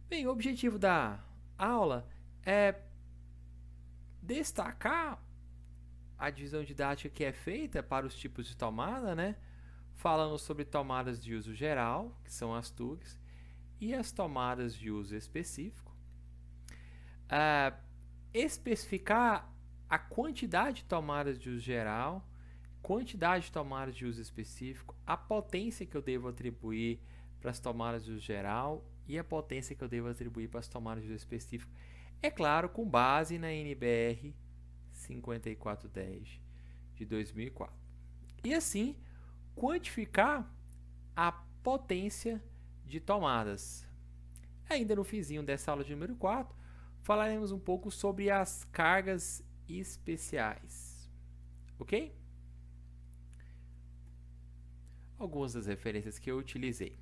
Bem, o objetivo da aula é destacar a divisão didática que é feita para os tipos de tomada, né? Falando sobre tomadas de uso geral, que são as TUGs, e as tomadas de uso específico. Especificar a quantidade de tomadas de uso geral, quantidade de tomadas de uso específico, a potência que eu devo atribuir para as tomadas de uso geral e a potência que eu devo atribuir para as tomadas de uso específico. É claro, com base na NBR 5410 de 2004. E assim, quantificar a potência de tomadas. Ainda no finzinho dessa aula de número 4, falaremos um pouco sobre as cargas especiais. Ok? Algumas das referências que eu utilizei.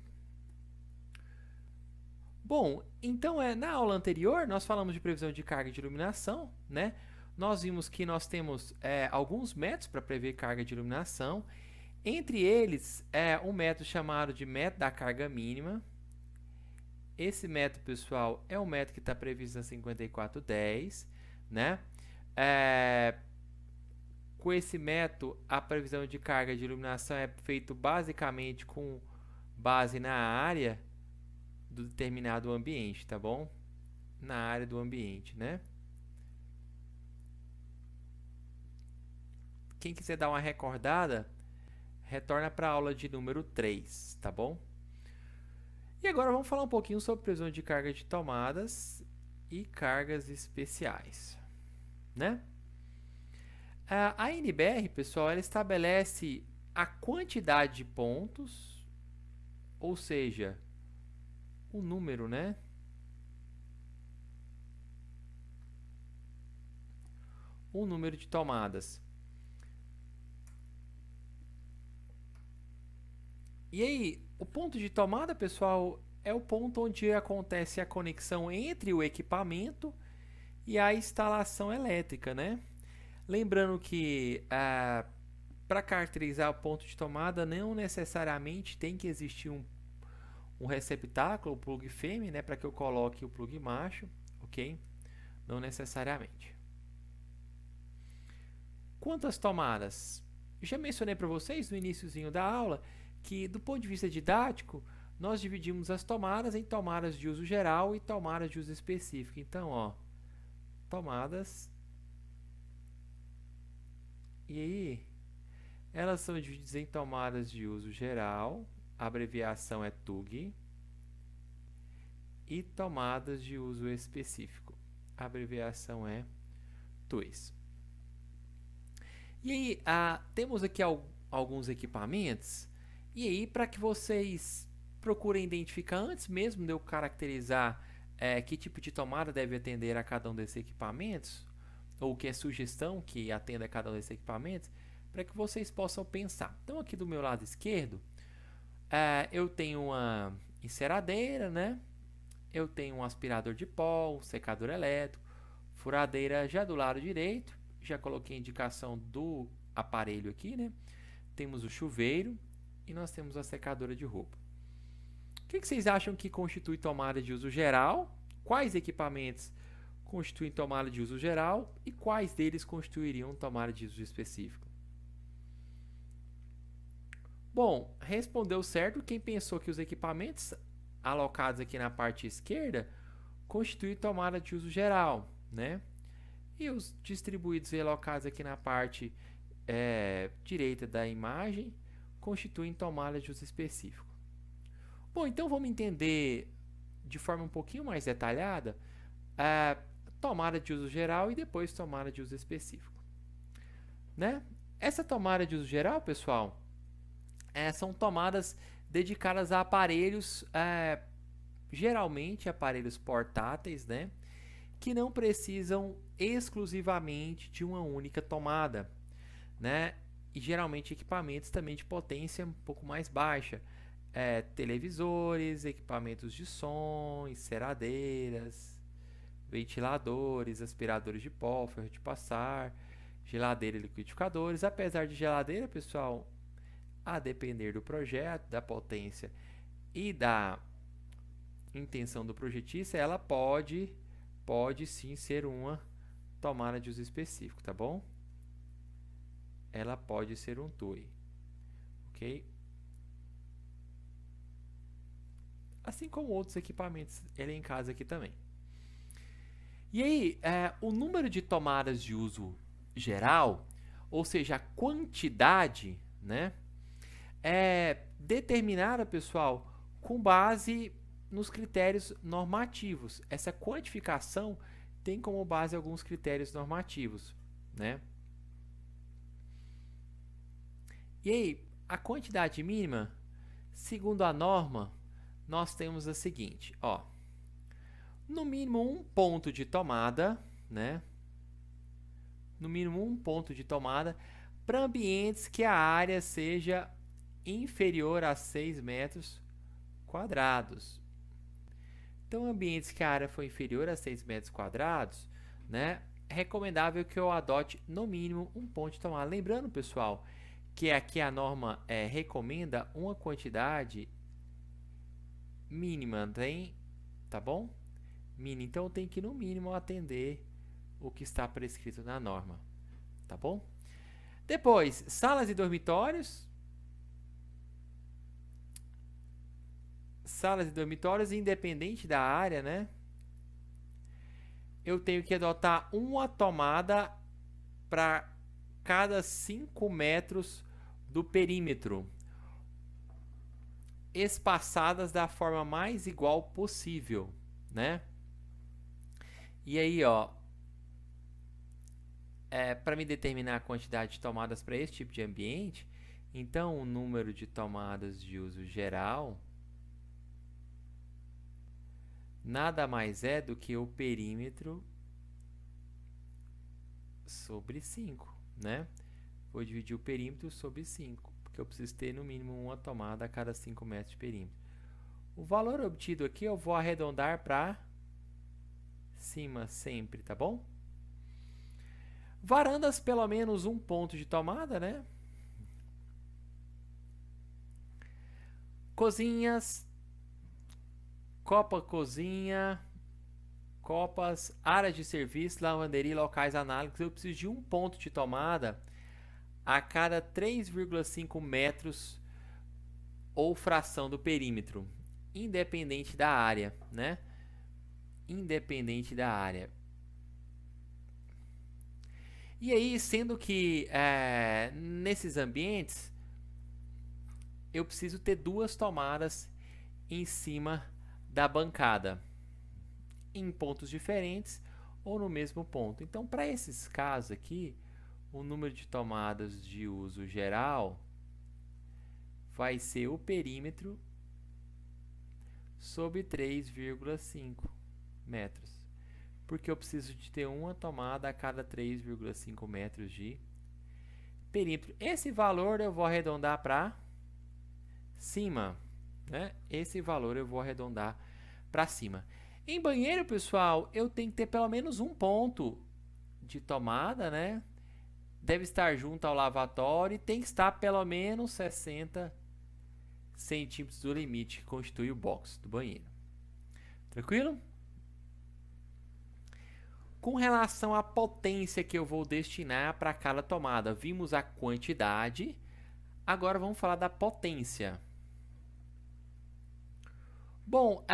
Bom, então na aula anterior nós falamos de previsão de carga de iluminação, né? Nós vimos que nós temos alguns métodos para prever carga de iluminação. Entre eles, um método chamado de método da carga mínima. Esse método, pessoal, é um método que está previsto na 5410, né? Com esse método, a previsão de carga de iluminação é feita basicamente com base na área do determinado ambiente, tá bom? Na área do ambiente, né? Quem quiser dar uma recordada, retorna para a aula de número 3, tá bom? E agora vamos falar um pouquinho sobre previsão de carga de tomadas e cargas especiais, né? A NBR, pessoal, ela estabelece a quantidade de pontos, ou seja, o número, né? O número de tomadas. E aí, o ponto de tomada, pessoal, é o ponto onde acontece a conexão entre o equipamento e a instalação elétrica, né? Lembrando que para caracterizar o ponto de tomada não necessariamente tem que existir um receptáculo, o plug fêmea, né, para que eu coloque o plug macho, ok? Não necessariamente. Quantas tomadas? Já mencionei para vocês no iniciozinho da aula que, do ponto de vista didático, nós dividimos as tomadas em tomadas de uso geral e tomadas de uso específico. Então, ó, tomadas. E aí, elas são divididas em tomadas de uso geral, a abreviação é TUG, e tomadas de uso específico, a abreviação é TUIS. E aí, temos aqui alguns equipamentos, e aí, para que vocês procurem identificar, antes mesmo de eu caracterizar que tipo de tomada deve atender a cada um desses equipamentos, ou que é sugestão que atenda a cada um desses equipamentos, para que vocês possam pensar. Então, aqui do meu lado esquerdo, eu tenho uma enceradeira, né? Eu tenho um aspirador de pó, um secador elétrico, furadeira já do lado direito, já coloquei a indicação do aparelho aqui, né? Temos o chuveiro e nós temos a secadora de roupa. O que vocês acham que constitui tomada de uso geral? Quais equipamentos constituem tomada de uso geral e quais deles constituiriam tomada de uso específico? Bom, respondeu certo quem pensou que os equipamentos alocados aqui na parte esquerda constituem tomada de uso geral, né? E os distribuídos e alocados aqui na parte direita da imagem constituem tomada de uso específico. Bom, então vamos entender de forma um pouquinho mais detalhada a tomada de uso geral e depois tomada de uso específico, né? Essa tomada de uso geral, pessoal, são tomadas dedicadas a aparelhos, geralmente aparelhos portáteis, né? Que não precisam exclusivamente de uma única tomada, né? E geralmente equipamentos também de potência um pouco mais baixa, televisores, equipamentos de som, enceradeiras, ventiladores, aspiradores de pó, ferro de passar, geladeira e liquidificadores. Apesar de geladeira, pessoal, a depender do projeto, da potência e intenção do projetista, ela pode sim ser uma tomada de uso específico, tá bom? Ela pode ser um TOI, ok? Assim como outros equipamentos elencados aqui também. E aí, o número de tomadas de uso geral, ou seja, a quantidade, né, é determinada, pessoal, com base nos critérios normativos. Essa quantificação tem como base alguns critérios normativos, né? E aí, a quantidade mínima, segundo a norma, nós temos a seguinte, ó, no mínimo um ponto de tomada, né? No mínimo um ponto de tomada para ambientes que a área seja inferior a 6 metros quadrados. Então, ambientes que a área for inferior a 6 metros quadrados, né, é recomendável que eu adote no mínimo um ponto de tomada. Lembrando, pessoal, que aqui a norma recomenda uma quantidade mínima, tá bom? Mínima, então tem que no mínimo atender o que está prescrito na norma, tá bom? Depois, salas e dormitórios. Salas e dormitórios, independente da área, né? Eu tenho que adotar uma tomada para cada 5 metros do perímetro, espaçadas da forma mais igual possível, né? E aí, ó, para me determinar a quantidade de tomadas para esse tipo de ambiente, então o número de tomadas de uso geral nada mais é do que o perímetro sobre 5, né? Vou dividir o perímetro sobre 5, porque eu preciso ter no mínimo uma tomada a cada 5 metros de perímetro. O valor obtido aqui eu vou arredondar para cima sempre, tá bom? Varandas, pelo menos um ponto de tomada, né? Cozinhas, cozinha, copas, áreas de serviço, lavanderia e locais análogos, eu preciso de um ponto de tomada a cada 3,5 metros ou fração do perímetro, independente da área, né? Independente da área. E aí, sendo que nesses ambientes eu preciso ter duas tomadas em cima da bancada, em pontos diferentes ou no mesmo ponto. Então, para esses casos aqui, o número de tomadas de uso geral vai ser o perímetro sobre 3,5 metros, porque eu preciso de ter uma tomada a cada 3,5 metros de perímetro. Esse valor eu vou arredondar para cima, né? Esse valor eu vou arredondar para cima. Em banheiro, pessoal, eu tenho que ter pelo menos um ponto de tomada, né? Deve estar junto ao lavatório e tem que estar pelo menos 60 centímetros do limite que constitui o box do banheiro. Tranquilo? Com relação à potência que eu vou destinar para cada tomada, vimos a quantidade, agora vamos falar da potência. Bom,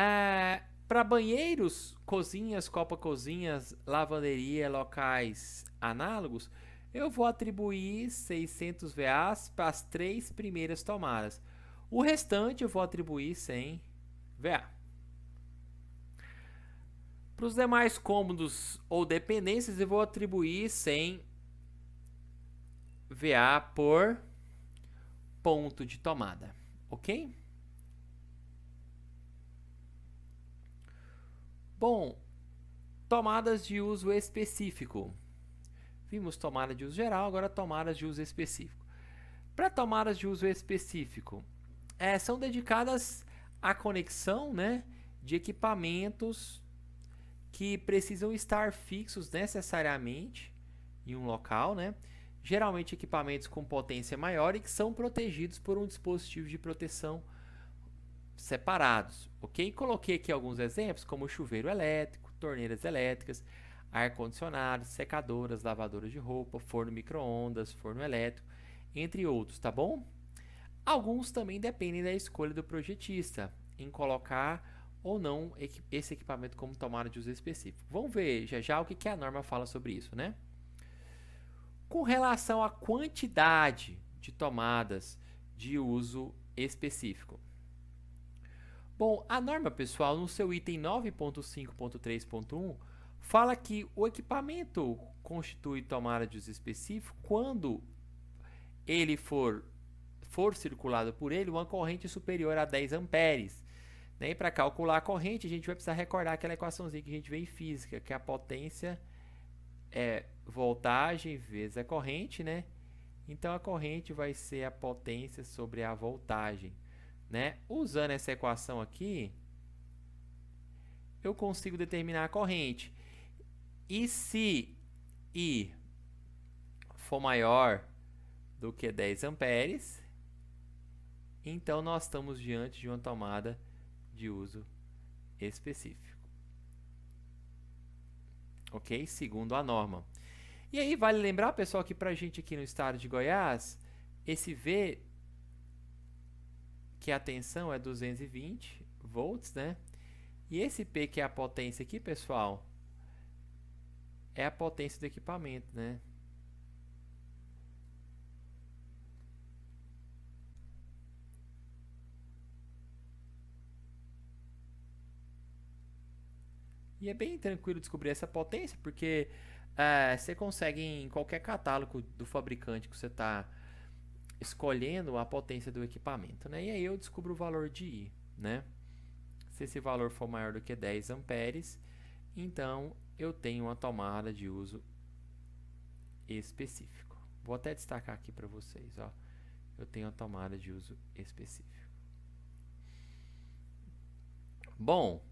para banheiros, cozinhas, cozinhas, lavanderia, locais análogos, eu vou atribuir 600 VA para as 3 primeiras tomadas. O restante eu vou atribuir 100 VA. Para os demais cômodos ou dependências, eu vou atribuir 100 VA por ponto de tomada, ok? Bom, tomadas de uso específico. Vimos tomada de uso geral, agora tomadas de uso específico. Para tomadas de uso específico, são dedicadas à conexão, né, de equipamentos que precisam estar fixos necessariamente em um local, né? Geralmente equipamentos com potência maior e que são protegidos por um dispositivo de proteção separados, ok? Coloquei aqui alguns exemplos, como chuveiro elétrico, torneiras elétricas, ar-condicionado, secadoras, lavadoras de roupa, forno micro-ondas, forno elétrico, entre outros, tá bom? Alguns também dependem da escolha do projetista em colocar ou não esse equipamento como tomada de uso específico. Vamos ver já já o que a norma fala sobre isso, né? Com relação à quantidade de tomadas de uso específico. Bom, a norma, pessoal, no seu item 9.5.3.1, fala que o equipamento constitui tomada de uso específico quando ele for circulado por ele uma corrente superior a 10 amperes. Né? E para calcular a corrente, a gente vai precisar recordar aquela equaçãozinha que a gente vê em física, que a potência é voltagem vezes a corrente, né? Então, a corrente vai ser a potência sobre a voltagem, né? Usando essa equação aqui, eu consigo determinar a corrente. E se I for maior do que 10 amperes, então nós estamos diante de uma tomada de uso específico. Ok? Segundo a norma. E aí, vale lembrar, pessoal, que para a gente aqui no estado de Goiás, esse V, que a tensão é 220 volts, né? E esse P, que é a potência aqui, pessoal, é a potência do equipamento, né? E é bem tranquilo descobrir essa potência, porque você consegue em qualquer catálogo do fabricante que você está escolhendo a potência do equipamento, né? E aí eu descubro o valor de I, né? Se esse valor for maior do que 10 amperes, então eu tenho uma tomada de uso específico. Vou até destacar aqui para vocês, ó. Eu tenho uma tomada de uso específico. Bom,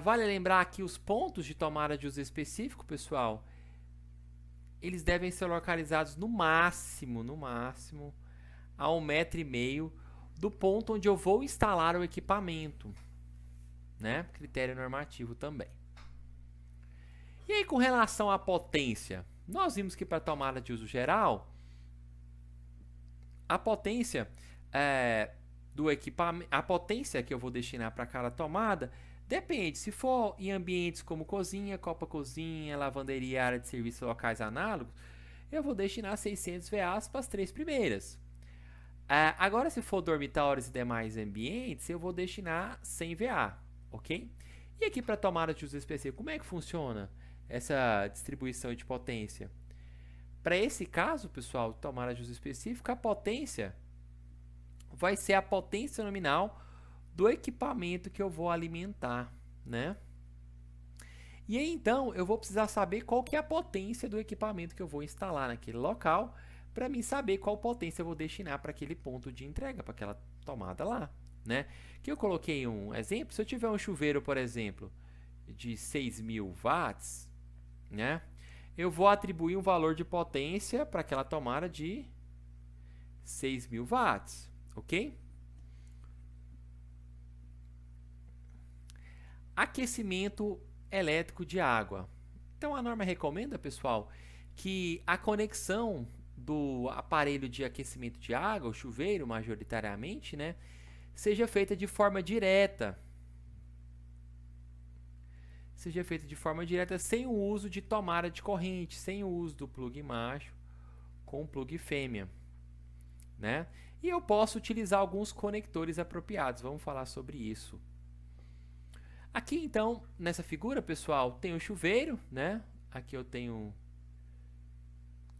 vale lembrar que os pontos de tomada de uso específico, pessoal, eles devem ser localizados no máximo, a 1,5 m do ponto onde eu vou instalar o equipamento, né? Critério normativo também. E aí, com relação à potência, nós vimos que para tomada de uso geral, a potência do equipamento, a potência que eu vou destinar para cada tomada depende. Se for em ambientes como cozinha, copa-cozinha, lavanderia, área de serviços locais análogos, eu vou destinar 600 VA para as 3 primeiras. Agora, se for dormitórios e demais ambientes, eu vou destinar 100 VA, ok? E aqui para tomada de uso específico, como é que funciona essa distribuição de potência? Para esse caso, pessoal, tomada de uso específico, a potência vai ser a potência nominal do equipamento que eu vou alimentar, né? E aí, então, eu vou precisar saber qual que é a potência do equipamento que eu vou instalar naquele local, para mim saber qual potência eu vou destinar para aquele ponto de entrega, para aquela tomada lá, né? Que eu coloquei um exemplo, se eu tiver um chuveiro, por exemplo, de 6.000 watts, né? Eu vou atribuir um valor de potência para aquela tomada de 6.000 watts, ok? Aquecimento elétrico de água. Então, a norma recomenda, pessoal, que a conexão do aparelho de aquecimento de água, o chuveiro, majoritariamente, né, seja feita de forma direta. Seja feita de forma direta, sem o uso de tomada de corrente, sem o uso do plug macho com o plug fêmea, né? E eu posso utilizar alguns conectores apropriados. Vamos falar sobre isso. Aqui, então, nessa figura, pessoal, tem o chuveiro, né? Aqui eu tenho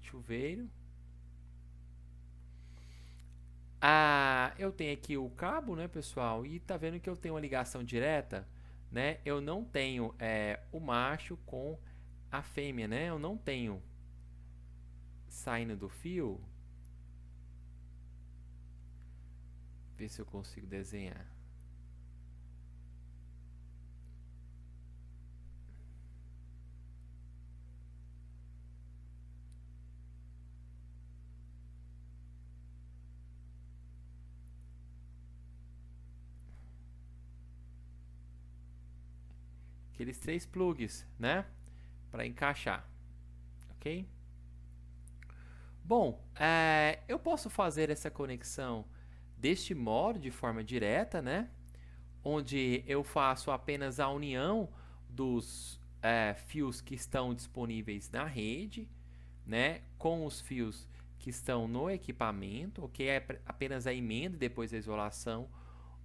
chuveiro. Eu tenho aqui o cabo, né, pessoal? E tá vendo que eu tenho uma ligação direta, né? Eu não tenho o macho com a fêmea, né? Eu não tenho saindo do fio. Ver se eu consigo desenhar. aqueles 3 plugs, né? Para encaixar, ok? Bom, eu posso fazer essa conexão deste modo, de forma direta, né? Onde eu faço apenas a união dos fios que estão disponíveis na rede, né? Com os fios que estão no equipamento, ok? É apenas a emenda e depois a isolação.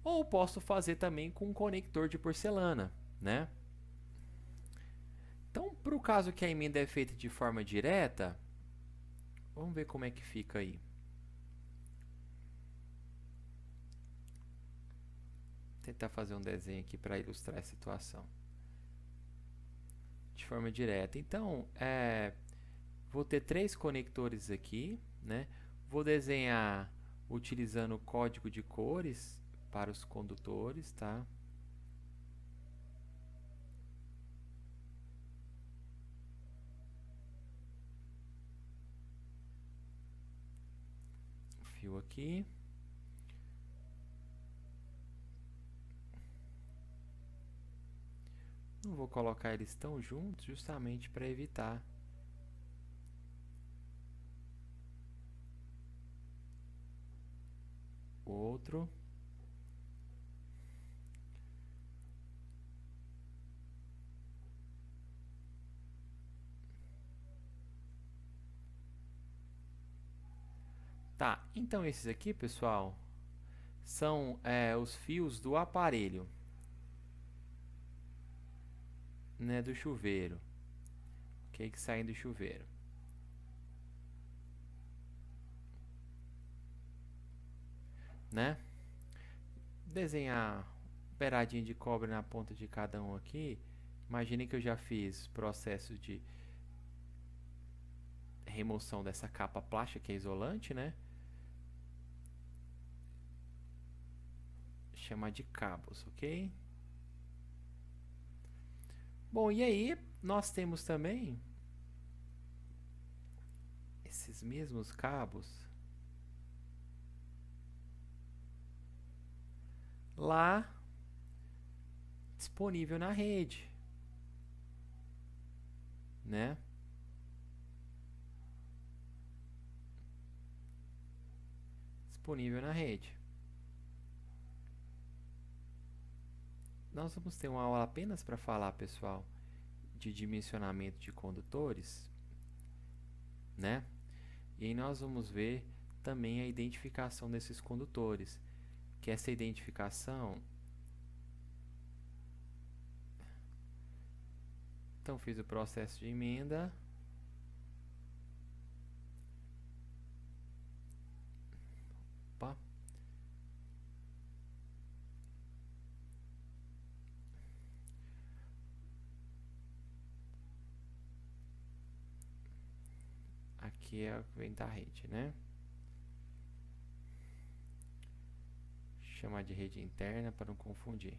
Ou posso fazer também com um conector de porcelana, né? Então, para o caso que a emenda é feita de forma direta, vamos ver como é que fica aí. Vou tentar fazer um desenho aqui para ilustrar a situação. De forma direta. Então, vou ter 3 conectores aqui, né? Vou desenhar utilizando o código de cores para os condutores, tá? Fio aqui. Não vou colocar eles tão juntos, justamente para evitar outro. Tá, então esses aqui, pessoal, são os fios do aparelho, né, do chuveiro, ok? Que saem do chuveiro. Né? Desenhar um pedacinho de cobre na ponta de cada um aqui. Imagine que eu já fiz processo de remoção dessa capa plástica que é isolante, né? Chamar de cabos, ok? Bom, e aí nós temos também esses mesmos cabos lá disponível na rede, né? Disponível na rede. Nós vamos ter uma aula apenas para falar, pessoal, de dimensionamento de condutores, né? E aí nós vamos ver também a identificação desses condutores, que essa identificação... Então, fiz o processo de emenda. Opa. Aqui vem da rede, né? Chamar de rede interna para não confundir.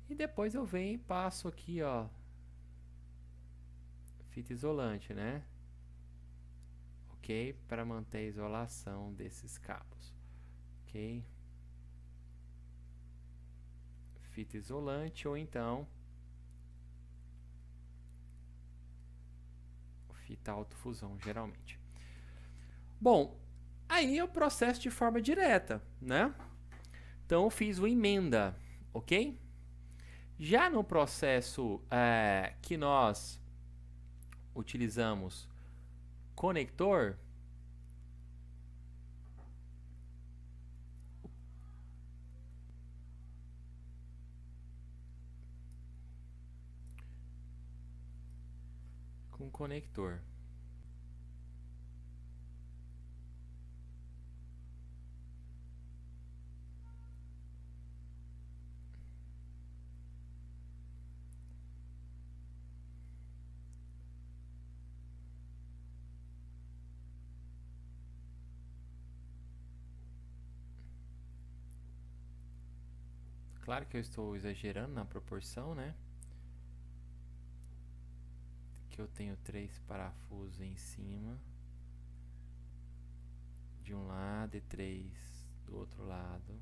E depois eu venho e passo aqui, ó, fita isolante, né? Ok? Para manter a isolação desses cabos. Ok? Fita isolante ou então fita autofusão, geralmente. Bom, aí eu processo de forma direta, né? Então eu fiz uma emenda, ok? Já no processo que nós utilizamos conector, com conector. Claro que eu estou exagerando na proporção, né? Que eu tenho 3 parafusos em cima de um lado e 3 do outro lado.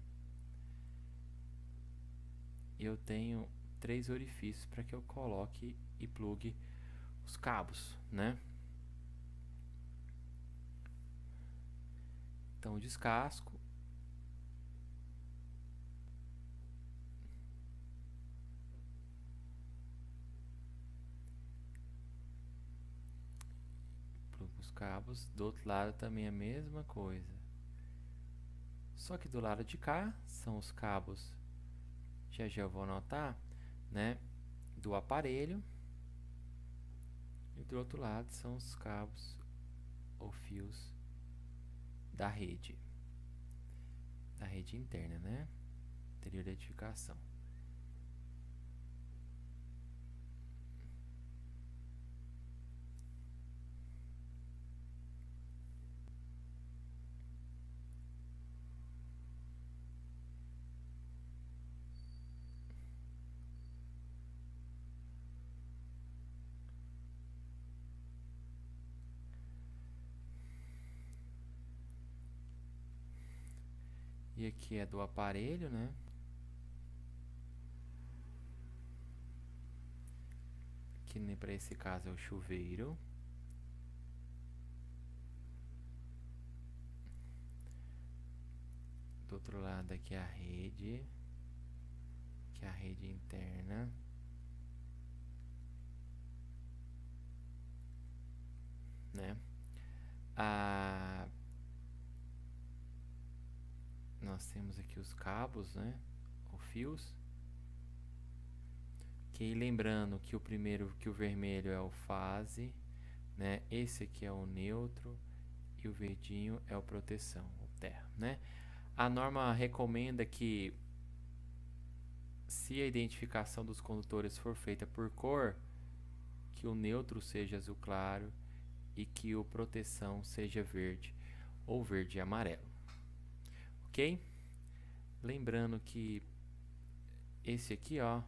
Eu tenho 3 orifícios para que eu coloque e plugue os cabos, né? Então descasco. Plugo os cabos. Do outro lado também a mesma coisa. Só que do lado de cá são os cabos, já eu vou anotar, né, do aparelho. E do outro lado são os cabos ou fios da rede interna, né, anterior da edificação. E aqui é do aparelho, né? Que nem para esse caso é o chuveiro. Do outro lado aqui é a rede, que é a rede interna. Né? Nós temos aqui os cabos, né? Ou fios. Que lembrando que o primeiro, que o vermelho é o fase, né? Esse aqui é o neutro e o verdinho é o proteção, o terra, né? A norma recomenda que se a identificação dos condutores for feita por cor, que o neutro seja azul claro e que o proteção seja verde ou verde e amarelo. Ok? Lembrando que esse aqui, ó,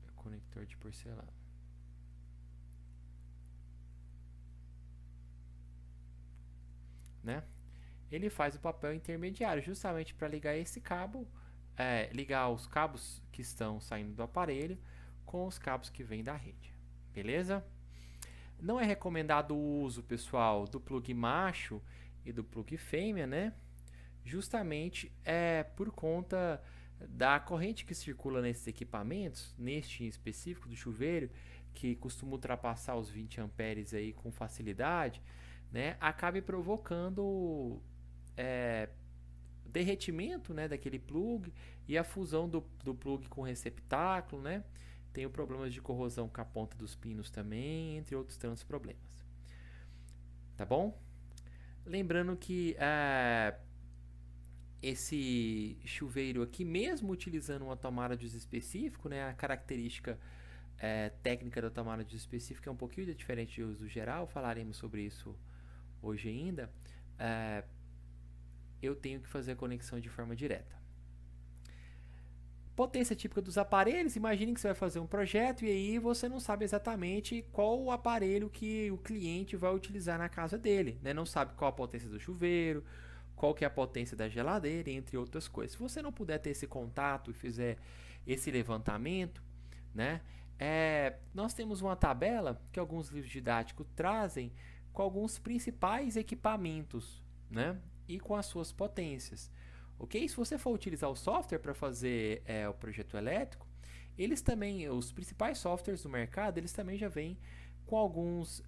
é o conector de porcelana. Né? Ele faz o papel intermediário justamente para ligar esse cabo, ligar os cabos que estão saindo do aparelho com os cabos que vêm da rede. Beleza? Não é recomendado o uso, pessoal, do plug macho e do plug fêmea, né? Justamente por conta da corrente que circula nesses equipamentos, neste em específico do chuveiro, que costuma ultrapassar os 20 amperes aí com facilidade, né? Acabe provocando derretimento, né, daquele plug e a fusão do plug com o receptáculo, né? Tem problemas de corrosão com a ponta dos pinos também, entre outros tantos problemas. Tá bom? Lembrando que esse chuveiro aqui, mesmo utilizando uma tomada de uso específico, né, a característica técnica da tomada de uso específico é um pouquinho diferente de uso geral, falaremos sobre isso hoje ainda. Eu tenho que fazer a conexão de forma direta. Potência típica dos aparelhos, imagine que você vai fazer um projeto e aí você não sabe exatamente qual o aparelho que o cliente vai utilizar na casa dele, né? Não sabe qual a potência do chuveiro, qual que é a potência da geladeira, entre outras coisas. Se você não puder ter esse contato e fizer esse levantamento, né? Nós temos uma tabela que alguns livros didáticos trazem com alguns principais equipamentos, né? E com as suas potências. Ok? Se você for utilizar o software para fazer o projeto elétrico, eles também, os principais softwares do mercado, eles também já vêm com algumas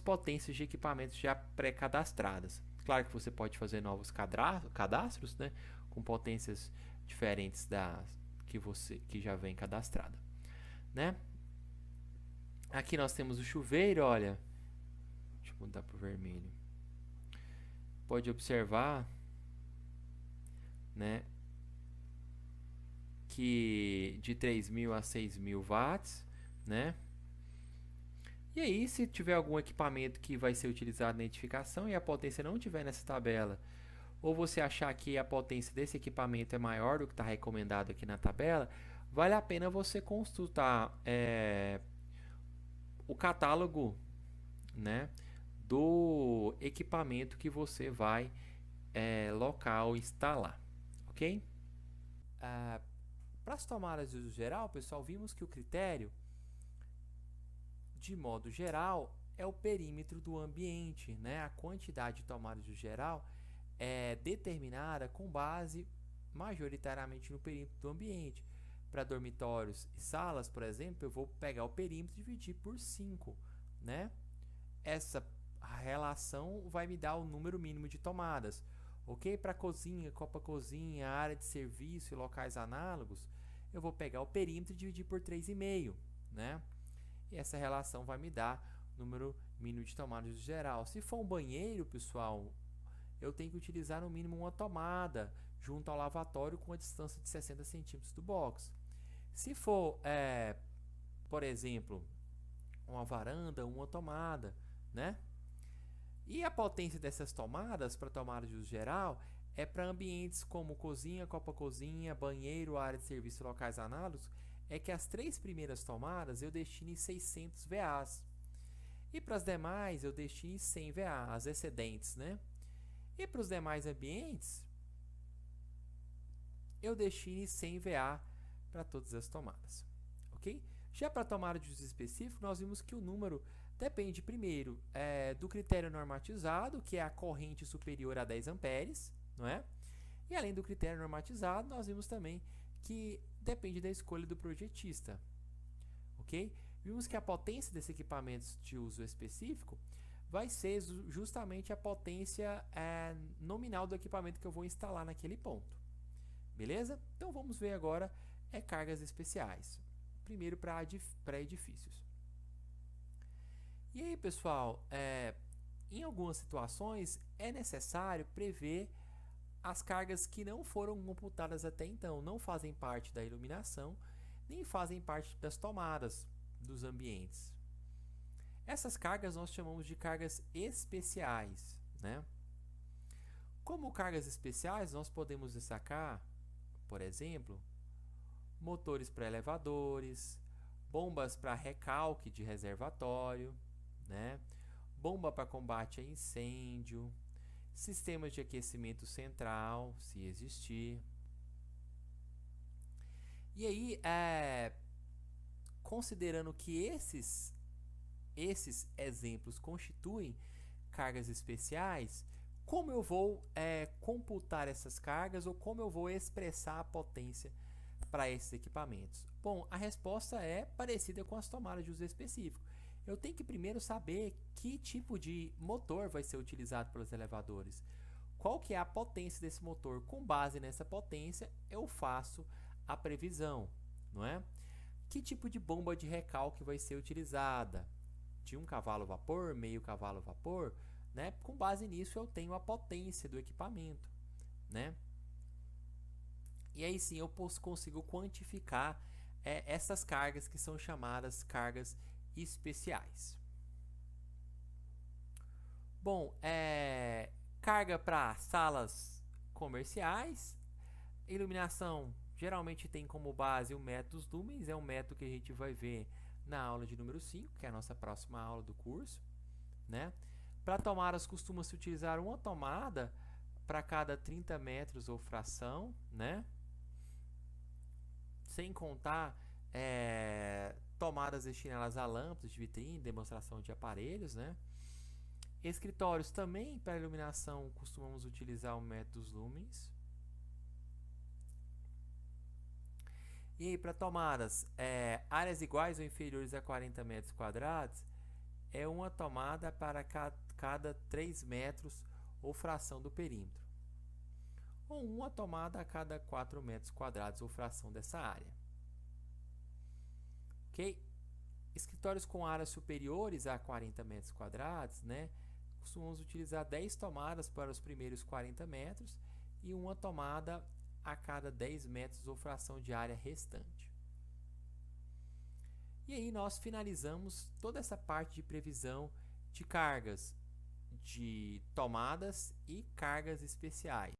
potências de equipamentos já pré-cadastradas. Claro que você pode fazer novos cadastros, né, com potências diferentes das que já vem cadastrada, né? Aqui nós temos o chuveiro, olha. Deixa eu mudar para o vermelho. Pode observar, né, que de 3.000 a 6.000 watts, né? E aí, se tiver algum equipamento que vai ser utilizado na edificação e a potência não estiver nessa tabela, ou você achar que a potência desse equipamento é maior do que está recomendado aqui na tabela, vale a pena você consultar o catálogo né, do equipamento que você vai local instalar, ok? Para as tomadas de uso geral, pessoal, vimos que o critério, de modo geral, é o perímetro do ambiente, né? A quantidade de tomadas de uso geral é determinada com base majoritariamente no perímetro do ambiente. Para dormitórios e salas, por exemplo, eu vou pegar o perímetro e dividir por 5, né? Essa relação vai me dar o número mínimo de tomadas. Ok? Para cozinha, copa-cozinha, área de serviço e locais análogos, eu vou pegar o perímetro e dividir por 3,5, né? E essa relação vai me dar o número mínimo de tomadas geral. Se for um banheiro, pessoal, eu tenho que utilizar no mínimo uma tomada junto ao lavatório com a distância de 60 centímetros do box. Se for, por exemplo, uma varanda, uma tomada, né? E a potência dessas tomadas para tomada de uso geral é para ambientes como cozinha, copa-cozinha, banheiro, área de serviço e locais análogos, é que as 3 primeiras tomadas eu destine 600 VAs. E para as demais eu destine 100 VA, as excedentes, né? E para os demais ambientes eu destine 100 VA para todas as tomadas, ok? Já para a tomada de uso específico, nós vimos que o número depende, primeiro, do critério normatizado, que é a corrente superior a 10 amperes, não é? E além do critério normatizado, nós vimos também que depende da escolha do projetista, ok? Vimos que a potência desses equipamentos de uso específico vai ser justamente a potência nominal do equipamento que eu vou instalar naquele ponto, beleza? Então vamos ver agora cargas especiais. Primeiro para edifícios. E aí, pessoal, em algumas situações é necessário prever as cargas que não foram computadas até então, não fazem parte da iluminação, nem fazem parte das tomadas dos ambientes. Essas cargas nós chamamos de cargas especiais, né? Como cargas especiais, nós podemos destacar, por exemplo, motores para elevadores, bombas para recalque de reservatório, né? Bomba para combate a incêndio, sistemas de aquecimento central, se existir. E aí, considerando que esses exemplos constituem cargas especiais, como eu vou computar essas cargas ou como eu vou expressar a potência para esses equipamentos? Bom, a resposta é parecida com as tomadas de uso específico. Eu tenho que primeiro saber que tipo de motor vai ser utilizado pelos elevadores. Qual que é a potência desse motor? Com base nessa potência, eu faço a previsão, não é? Que tipo de bomba de recalque vai ser utilizada? De 1 cavalo vapor, meio cavalo vapor, né? Com base nisso, eu tenho a potência do equipamento, né? E aí sim eu consigo quantificar essas cargas que são chamadas cargas especiais. Bom, carga para salas comerciais, iluminação geralmente tem como base o método dos lumens, é um método que a gente vai ver na aula de número 5, que é a nossa próxima aula do curso, né? Para tomadas costuma-se utilizar uma tomada para cada 30 metros ou fração, né? Sem contar tomadas destinadas a lâmpadas de vitrine, demonstração de aparelhos, né? Escritórios também, para iluminação, costumamos utilizar o método dos lumens. E aí, para tomadas, áreas iguais ou inferiores a 40 metros quadrados, é uma tomada para cada 3 metros ou fração do perímetro. Ou uma tomada a cada 4 metros quadrados ou fração dessa área. Ok? Escritórios com áreas superiores a 40 metros quadrados, né? Costumamos utilizar 10 tomadas para os primeiros 40 metros e uma tomada a cada 10 metros ou fração de área restante. E aí nós finalizamos toda essa parte de previsão de cargas, de tomadas e cargas especiais.